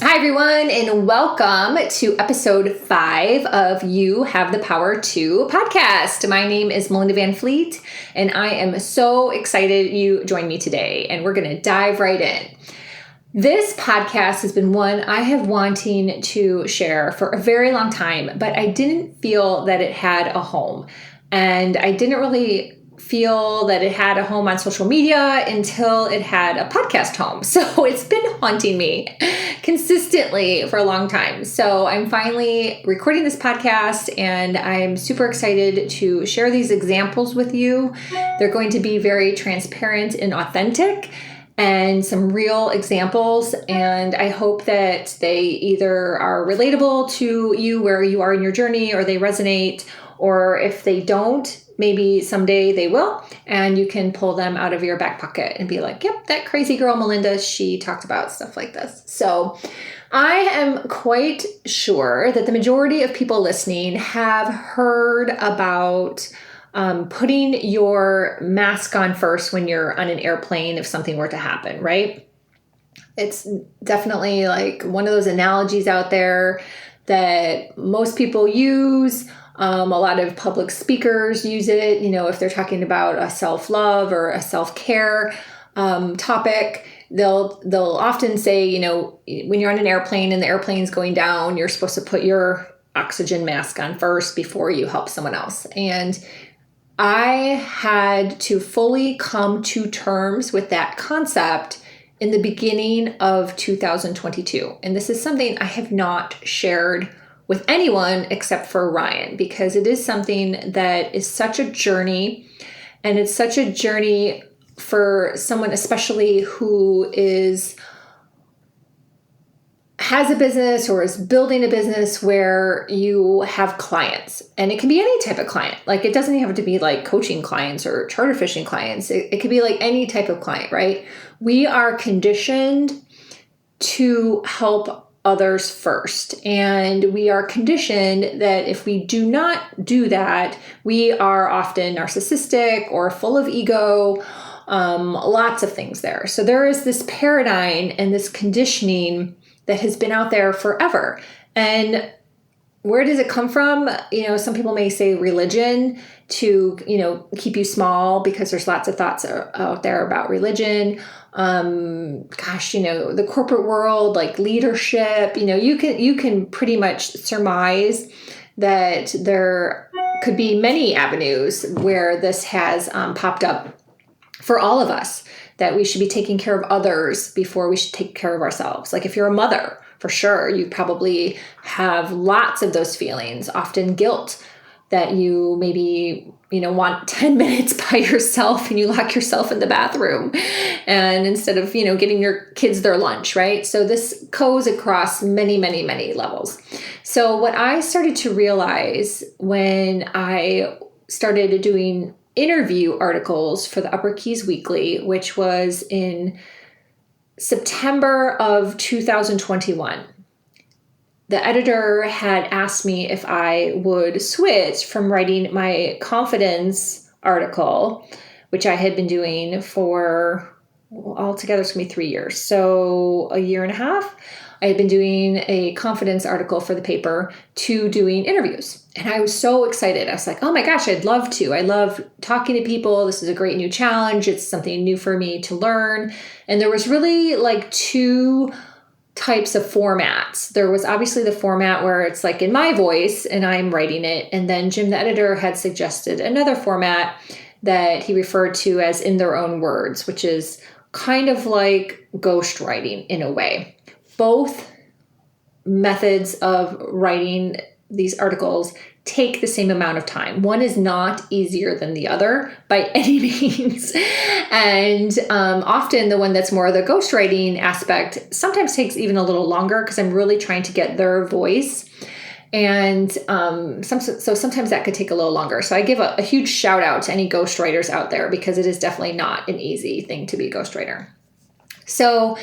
Hi, everyone, and welcome to episode 5 of You Have the Power To podcast. My name is Melinda Van Fleet, and I am so excited you joined me today, and we're going to dive right in. This podcast has been one I have wanting to share for a very long time, but I didn't feel that it had a home, and I didn't really feel that it had a home on social media until it had a podcast home. So it's been haunting me consistently for a long time. So I'm finally recording this podcast and I'm super excited to share these examples with you. They're going to be very transparent and authentic and some real examples. And I hope that they either are relatable to you where you are in your journey, or they resonate, or if they don't, maybe someday they will, and you can pull them out of your back pocket and be like, yep, that crazy girl Melinda, she talked about stuff like this. So I am quite sure that the majority of people listening have heard about putting your mask on first when you're on an airplane if something were to happen, right? It's definitely like one of those analogies out there that most people use. A lot of public speakers use it, if they're talking about a self-love or a self-care topic. They'll often say, when you're on an airplane and the airplane's going down, you're supposed to put your oxygen mask on first before you help someone else. And I had to fully come to terms with that concept in the beginning of 2022. And this is something I have not shared with anyone except for Ryan, because it is something that is such a journey, and it's such a journey for someone especially who has a business or is building a business where you have clients. And it can be any type of client. Like, it doesn't have to be like coaching clients or charter fishing clients. It could be like any type of client, right? We are conditioned to help others first. And we are conditioned that if we do not do that, we are often narcissistic or full of ego, lots of things there. So there is this paradigm and this conditioning that has been out there forever. And where does it come from? Some people may say religion to, keep you small, because there's lots of thoughts out there about religion. The corporate world, like leadership, you can pretty much surmise that there could be many avenues where this has popped up for all of us, that we should be taking care of others before we should take care of ourselves. Like if you're a mother, for sure, you probably have lots of those feelings, often guilt, that you maybe, want 10 minutes by yourself and you lock yourself in the bathroom, and instead of, getting your kids their lunch, right? So this goes across many, many, many levels. So what I started to realize when I started doing interview articles for the Upper Keys Weekly, which was in September of 2021, the editor had asked me if I would switch from writing my confidence article, which I had been doing for altogether, it's going to be 3 years. So a year and a half, I had been doing a confidence article for the paper, to doing interviews. And I was so excited. I was like, oh my gosh, I'd love to. I love talking to people. This is a great new challenge. It's something new for me to learn. And there was really like two types of formats. There was obviously the format where it's like in my voice and I'm writing it. And then Jim, the editor, had suggested another format that he referred to as in their own words, which is kind of like ghostwriting in a way. Both methods of writing these articles take the same amount of time. One is not easier than the other by any means. And often the one that's more the ghostwriting aspect sometimes takes even a little longer, because I'm really trying to get their voice. And so sometimes that could take a little longer. So I give a huge shout out to any ghostwriters out there, because it is definitely not an easy thing to be a ghostwriter. So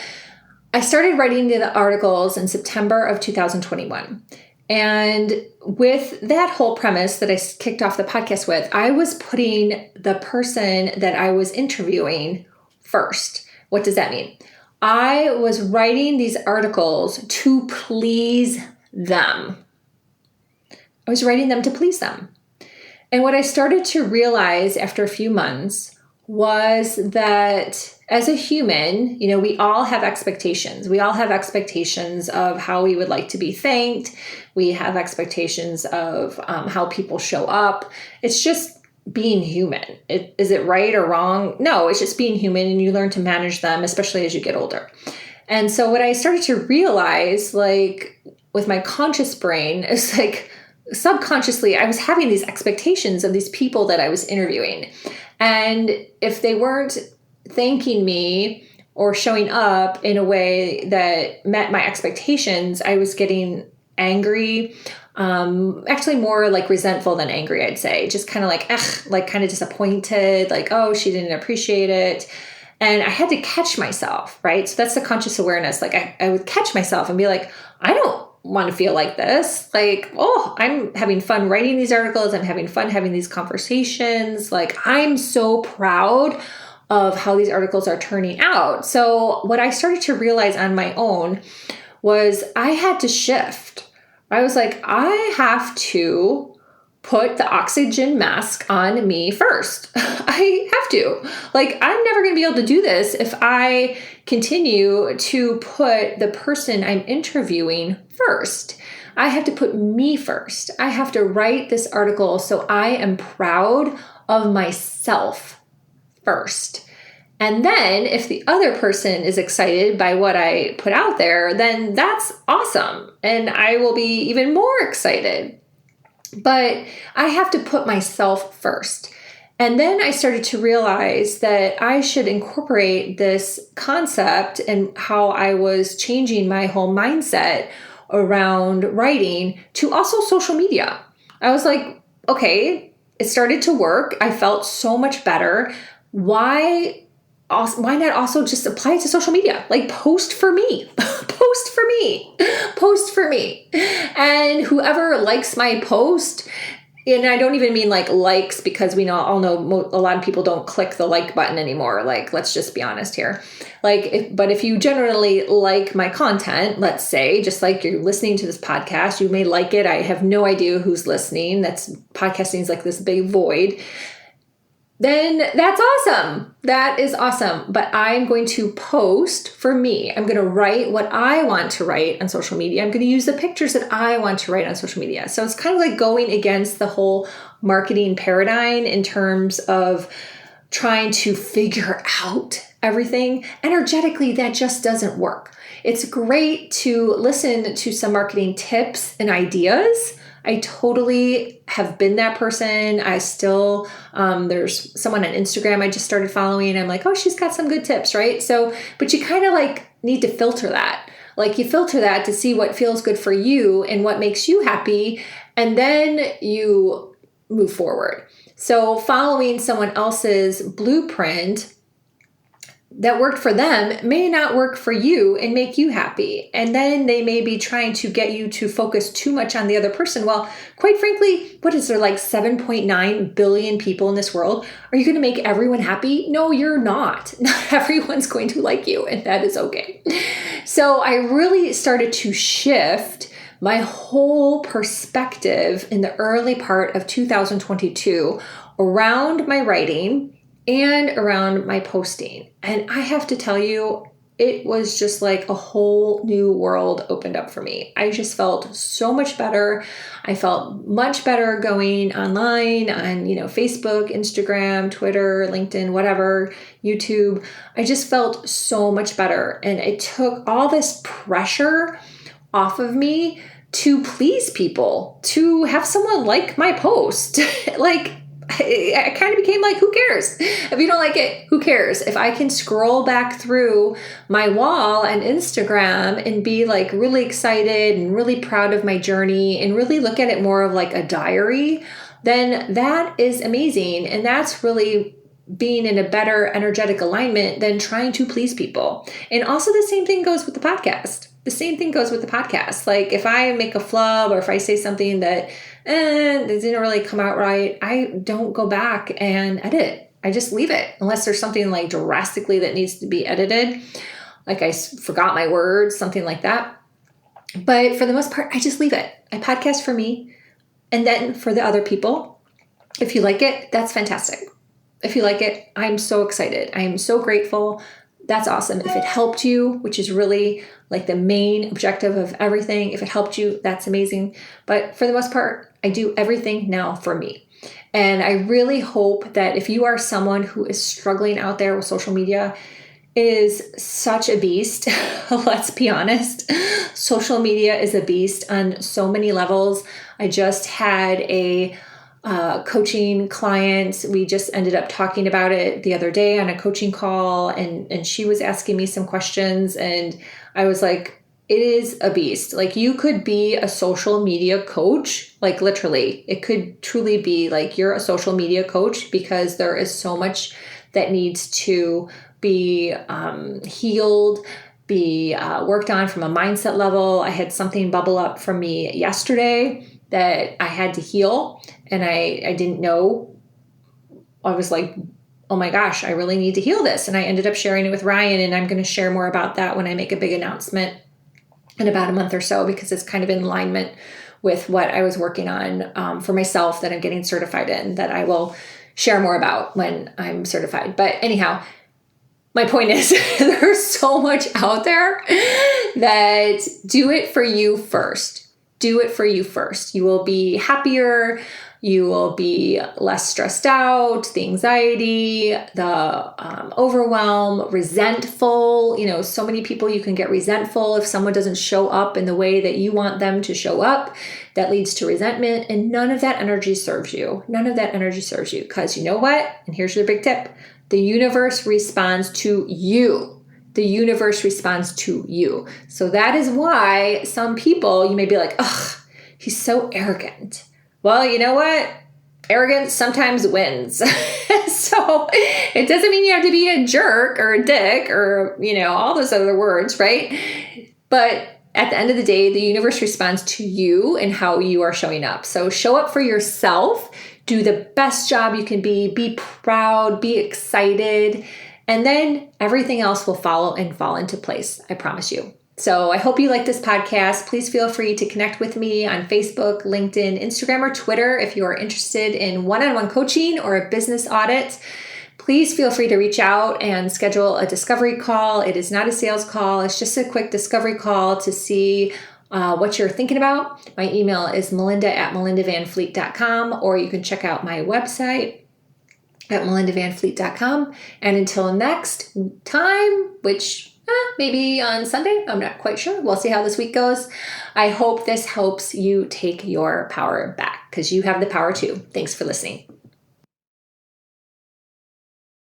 I started writing the articles in September of 2021. And with that whole premise that I kicked off the podcast with, I was putting the person that I was interviewing first. What does that mean? I was writing these articles to please them. I was writing them to please them. And what I started to realize after a few months was that as a human, we all have expectations. We all have expectations of how we would like to be thanked. We have expectations of how people show up. It's just being human. Is it right or wrong? No, it's just being human, and you learn to manage them, especially as you get older. And so what I started to realize, like with my conscious brain, is like subconsciously, I was having these expectations of these people that I was interviewing. And if they weren't thanking me or showing up in a way that met my expectations, I was getting angry. Actually more like resentful than angry, I'd say. Just kind of like kind of disappointed, like, oh, she didn't appreciate it. And I had to catch myself, right? So that's the conscious awareness. Like I would catch myself and be like, I don't want to feel like this. Like, oh, I'm having fun writing these articles. I'm having fun having these conversations. Like, I'm so proud of how these articles are turning out. So what I started to realize on my own was I had to shift. I was like, I have to put the oxygen mask on me first. I have to. Like, I'm never going to be able to do this if I continue to put the person I'm interviewing first. I have to put me first. I have to write this article so I am proud of myself first. And then if the other person is excited by what I put out there, then that's awesome. And I will be even more excited. But I have to put myself first. And then I started to realize that I should incorporate this concept and how I was changing my whole mindset around writing to also social media. I was like, okay, it started to work. I felt so much better. Why not also just apply it to social media? Like, post for me, post for me, post for me. And whoever likes my post, and I don't even mean like likes, because we all know a lot of people don't click the like button anymore. Like, let's just be honest here. But if you generally like my content, let's say, just like you're listening to this podcast, you may like it. I have no idea who's listening. Podcasting is like this big void. Then that's awesome. That is awesome. But I'm going to post for me. I'm going to write what I want to write on social media. I'm going to use the pictures that I want to write on social media. So it's kind of like going against the whole marketing paradigm in terms of trying to figure out everything. Energetically, that just doesn't work. It's great to listen to some marketing tips and ideas. I totally have been that person. I still, there's someone on Instagram I just started following. I'm like, oh, she's got some good tips, right? So, but you kind of like need to filter that. Like, you filter that to see what feels good for you and what makes you happy. And then you move forward. So following someone else's blueprint that worked for them may not work for you and make you happy. And then they may be trying to get you to focus too much on the other person. Well, quite frankly, what is there, like 7.9 billion people in this world? Are you going to make everyone happy? No, you're not. Not everyone's going to like you, and that is okay. So I really started to shift my whole perspective in the early part of 2022 around my writing and around my posting. And I have to tell you, it was just like a whole new world opened up for me. I just felt so much better. I felt much better going online on, Facebook, Instagram, Twitter, LinkedIn, whatever, YouTube. I just felt so much better. And it took all this pressure off of me to please people, to have someone like my post. I kind of became like, who cares? If you don't like it, who cares? If I can scroll back through my wall on Instagram and be like really excited and really proud of my journey and really look at it more of like a diary, then that is amazing. And that's really being in a better energetic alignment than trying to please people. And also the same thing goes with the podcast. Like, if I make a flub or if I say something that that didn't really come out right, I don't go back and edit. I just leave it unless there's something like drastically that needs to be edited. like I forgot my words, something like that. But for the most part, I just leave it. I podcast for me. And then for the other people, if you like it, that's fantastic. If you like it, I'm so excited. I am so grateful. That's awesome. If it helped you, which is really like the main objective of everything, if it helped you, that's amazing. But for the most part, I do everything now for me. And I really hope that if you are someone who is struggling out there with social media, it is such a beast. Let's be honest. Social media is a beast on so many levels. I just had a coaching client. We just ended up talking about it the other day on a coaching call, and she was asking me some questions, and I was like, it is a beast. Like, you could be a social media coach, like literally. It could truly be like you're a social media coach, because there is so much that needs to be healed, be worked on from a mindset level. I had something bubble up from me yesterday that I had to heal, and I didn't know. I was like, oh my gosh, I really need to heal this. And I ended up sharing it with Ryan, and I'm going to share more about that when I make a big announcement in about a month or so, because it's kind of in alignment with what I was working on for myself that I'm getting certified in, that I will share more about when I'm certified. But anyhow, my point is there's so much out there that do it for you first. Do it for you first. You will be happier. You will be less stressed out, the anxiety, the overwhelm, resentful. You know, so many people, you can get resentful if someone doesn't show up in the way that you want them to show up. That leads to resentment, and none of that energy serves you. None of that energy serves you, because you know what? And here's your big tip. The universe responds to you. The universe responds to you. So that is why some people, you may be like, ugh, he's so arrogant. Well, you know what? Arrogance sometimes wins. So it doesn't mean you have to be a jerk or a dick or, you know, all those other words, right? But at the end of the day, the universe responds to you and how you are showing up. So show up for yourself. Do the best job you can be proud, be excited, and then everything else will follow and fall into place. I promise you. So I hope you like this podcast. Please feel free to connect with me on Facebook, LinkedIn, Instagram, or Twitter if you are interested in one-on-one coaching or a business audit. Please feel free to reach out and schedule a discovery call. It is not a sales call. It's just a quick discovery call to see what you're thinking about. My email is melinda@melindavanfleet.com, or you can check out my website at melindavanfleet.com. And until next time, which maybe on Sunday, I'm not quite sure. We'll see how this week goes. I hope this helps you take your power back, because you have the power too. Thanks for listening.